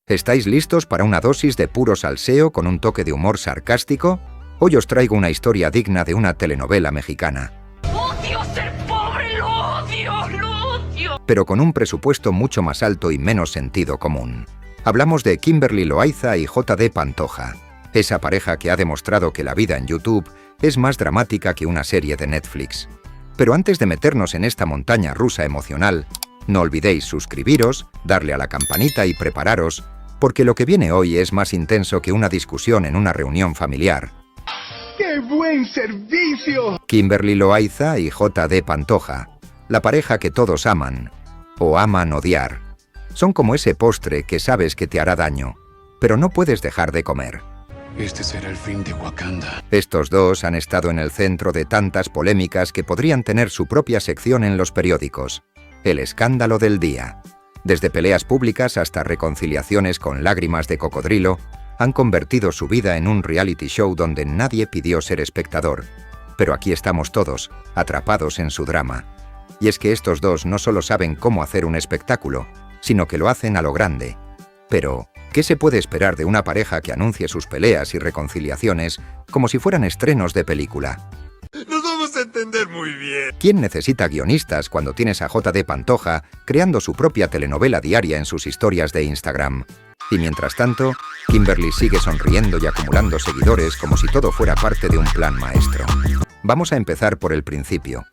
¿Estáis listos para una dosis de puro salseo con un toque de humor sarcástico? Hoy os traigo una historia digna de una telenovela mexicana. ¡Odio ser pobre! ¡Lo odio! ¡Lo odio! Pero con un presupuesto mucho más alto y menos sentido común. Hablamos de Kimberly Loaiza y JD Pantoja, esa pareja que ha demostrado que la vida en YouTube es más dramática que una serie de Netflix. Pero antes de meternos en esta montaña rusa emocional, no olvidéis suscribiros, darle a la campanita y prepararos, porque lo que viene hoy es más intenso que una discusión en una reunión familiar. ¡Qué buen servicio! Kimberly Loaiza y JD Pantoja, la pareja que todos aman, o aman odiar. Son como ese postre que sabes que te hará daño, pero no puedes dejar de comer. Este será el fin de Wakanda. Estos dos han estado en el centro de tantas polémicas que podrían tener su propia sección en los periódicos. El escándalo del día. Desde peleas públicas hasta reconciliaciones con lágrimas de cocodrilo, han convertido su vida en un reality show donde nadie pidió ser espectador. Pero aquí estamos todos, atrapados en su drama. Y es que estos dos no solo saben cómo hacer un espectáculo, sino que lo hacen a lo grande. Pero, ¿qué se puede esperar de una pareja que anuncie sus peleas y reconciliaciones como si fueran estrenos de película? Nos vamos a entender muy bien. ¿Quién necesita guionistas cuando tienes a JD Pantoja creando su propia telenovela diaria en sus historias de Instagram? Y mientras tanto, Kimberly sigue sonriendo y acumulando seguidores como si todo fuera parte de un plan maestro. Vamos a empezar por el principio,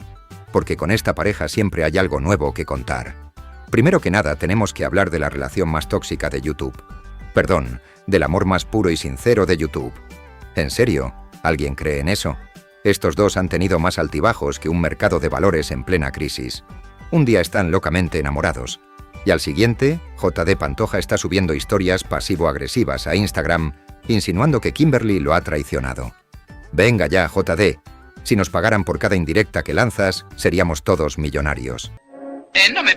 porque con esta pareja siempre hay algo nuevo que contar. Primero que nada, tenemos que hablar de la relación más tóxica de YouTube. Perdón, del amor más puro y sincero de YouTube. ¿En serio? ¿Alguien cree en eso? Estos dos han tenido más altibajos que un mercado de valores en plena crisis. Un día están locamente enamorados, y al siguiente, JD Pantoja está subiendo historias pasivo-agresivas a Instagram, insinuando que Kimberly lo ha traicionado. Venga ya, JD. Si nos pagaran por cada indirecta que lanzas, seríamos todos millonarios. No me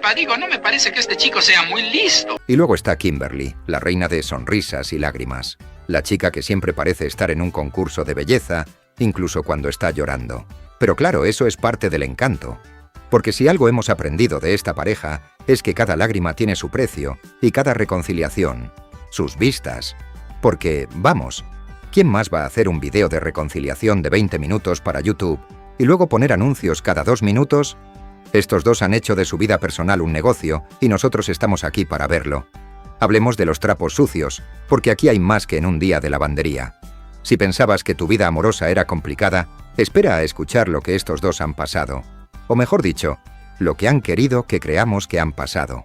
parece que este chico sea muy listo. Y luego está Kimberly, la reina de sonrisas y lágrimas. La chica que siempre parece estar en un concurso de belleza, incluso cuando está llorando. Pero claro, eso es parte del encanto. Porque si algo hemos aprendido de esta pareja, es que cada lágrima tiene su precio, y cada reconciliación, sus vistas. Porque, vamos, ¿quién más va a hacer un video de reconciliación de 20 minutos para YouTube y luego poner anuncios cada 2 minutos? Estos dos han hecho de su vida personal un negocio y nosotros estamos aquí para verlo. Hablemos de los trapos sucios, porque aquí hay más que en un día de lavandería. Si pensabas que tu vida amorosa era complicada, espera a escuchar lo que estos dos han pasado. O mejor dicho, lo que han querido que creamos que han pasado.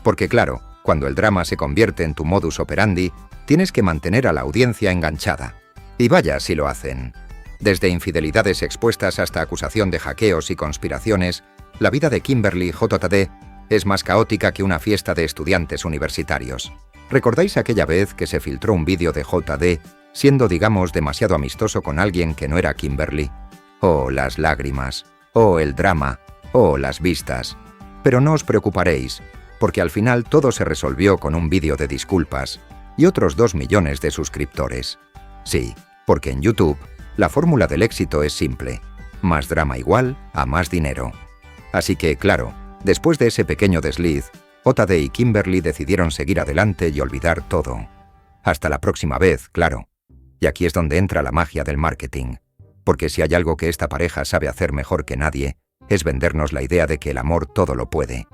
Porque claro, cuando el drama se convierte en tu modus operandi, tienes que mantener a la audiencia enganchada. Y vaya si lo hacen. Desde infidelidades expuestas hasta acusación de hackeos y conspiraciones, la vida de Kimberly JD es más caótica que una fiesta de estudiantes universitarios. ¿Recordáis aquella vez que se filtró un vídeo de JD siendo, digamos, demasiado amistoso con alguien que no era Kimberly? Oh, las lágrimas. Oh, el drama. Oh, las vistas. Pero no os preocuparéis, porque al final todo se resolvió con un vídeo de disculpas y otros 2 millones de suscriptores. Sí, porque en YouTube la fórmula del éxito es simple. Más drama igual a más dinero. Así que, claro, después de ese pequeño desliz, JD y Kimberly decidieron seguir adelante y olvidar todo. Hasta la próxima vez, claro. Y aquí es donde entra la magia del marketing. Porque si hay algo que esta pareja sabe hacer mejor que nadie, es vendernos la idea de que el amor todo lo puede.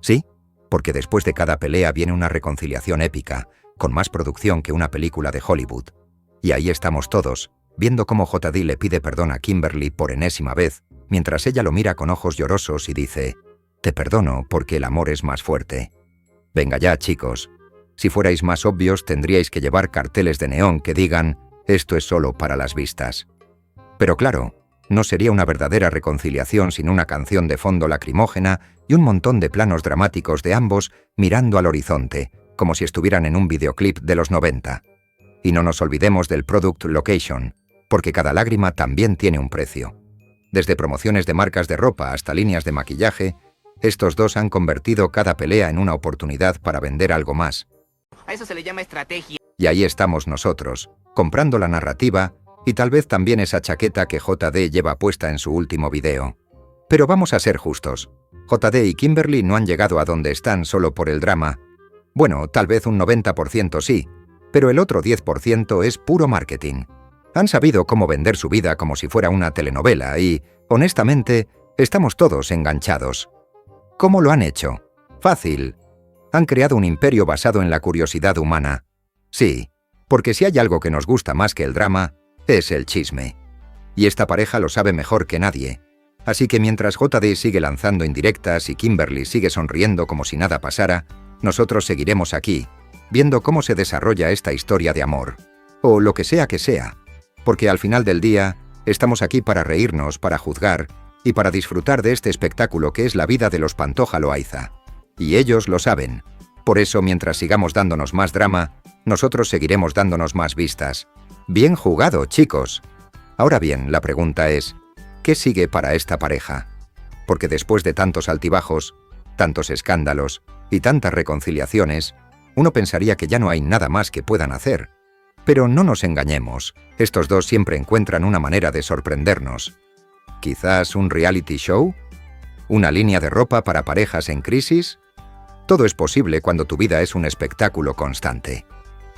¿Sí? Porque después de cada pelea viene una reconciliación épica, con más producción que una película de Hollywood. Y ahí estamos todos, viendo cómo JD le pide perdón a Kimberly por enésima vez, mientras ella lo mira con ojos llorosos y dice: «Te perdono porque el amor es más fuerte». Venga ya, chicos. Si fuerais más obvios, tendríais que llevar carteles de neón que digan: «Esto es solo para las vistas». Pero claro, no sería una verdadera reconciliación sin una canción de fondo lacrimógena y un montón de planos dramáticos de ambos mirando al horizonte, como si estuvieran en un videoclip de los 90. Y no nos olvidemos del product location, porque cada lágrima también tiene un precio. Desde promociones de marcas de ropa hasta líneas de maquillaje, estos dos han convertido cada pelea en una oportunidad para vender algo más. A eso se le llama estrategia. Y ahí estamos nosotros, comprando la narrativa y tal vez también esa chaqueta que JD lleva puesta en su último video. Pero vamos a ser justos. JD y Kimberly no han llegado a donde están solo por el drama. Bueno, tal vez un 90% sí, pero el otro 10% es puro marketing. Han sabido cómo vender su vida como si fuera una telenovela y, honestamente, estamos todos enganchados. ¿Cómo lo han hecho? Fácil. Han creado un imperio basado en la curiosidad humana. Sí, porque si hay algo que nos gusta más que el drama, es el chisme. Y esta pareja lo sabe mejor que nadie. Así que mientras JD sigue lanzando indirectas y Kimberly sigue sonriendo como si nada pasara, nosotros seguiremos aquí, viendo cómo se desarrolla esta historia de amor. O lo que sea, porque al final del día, estamos aquí para reírnos, para juzgar y para disfrutar de este espectáculo que es la vida de los Pantoja Loaiza. Y ellos lo saben. Por eso, mientras sigamos dándonos más drama, nosotros seguiremos dándonos más vistas. Bien jugado, chicos. Ahora bien, la pregunta es, ¿qué sigue para esta pareja? Porque después de tantos altibajos, tantos escándalos y tantas reconciliaciones, uno pensaría que ya no hay nada más que puedan hacer. Pero no nos engañemos, estos dos siempre encuentran una manera de sorprendernos. ¿Quizás un reality show? ¿Una línea de ropa para parejas en crisis? Todo es posible cuando tu vida es un espectáculo constante.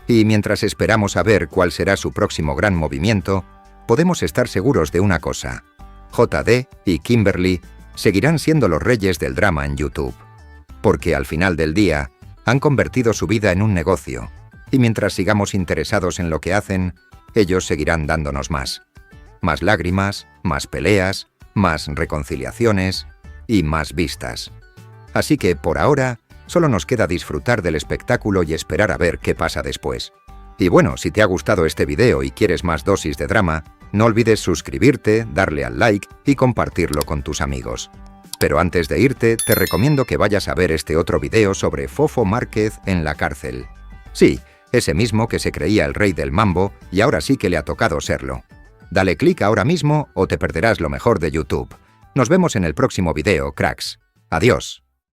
Y mientras esperamos a ver cuál será su próximo gran movimiento, podemos estar seguros de una cosa. JD y Kimberly seguirán siendo los reyes del drama en YouTube. Porque al final del día, han convertido su vida en un negocio. Y mientras sigamos interesados en lo que hacen, ellos seguirán dándonos más. Más lágrimas, más peleas, más reconciliaciones y más vistas. Así que, por ahora, solo nos queda disfrutar del espectáculo y esperar a ver qué pasa después. Y bueno, si te ha gustado este video y quieres más dosis de drama, no olvides suscribirte, darle al like y compartirlo con tus amigos. Pero antes de irte, te recomiendo que vayas a ver este otro video sobre Fofo Márquez en la cárcel. Sí, ese mismo que se creía el rey del mambo y ahora sí que le ha tocado serlo. Dale clic ahora mismo o te perderás lo mejor de YouTube. Nos vemos en el próximo video, cracks. Adiós.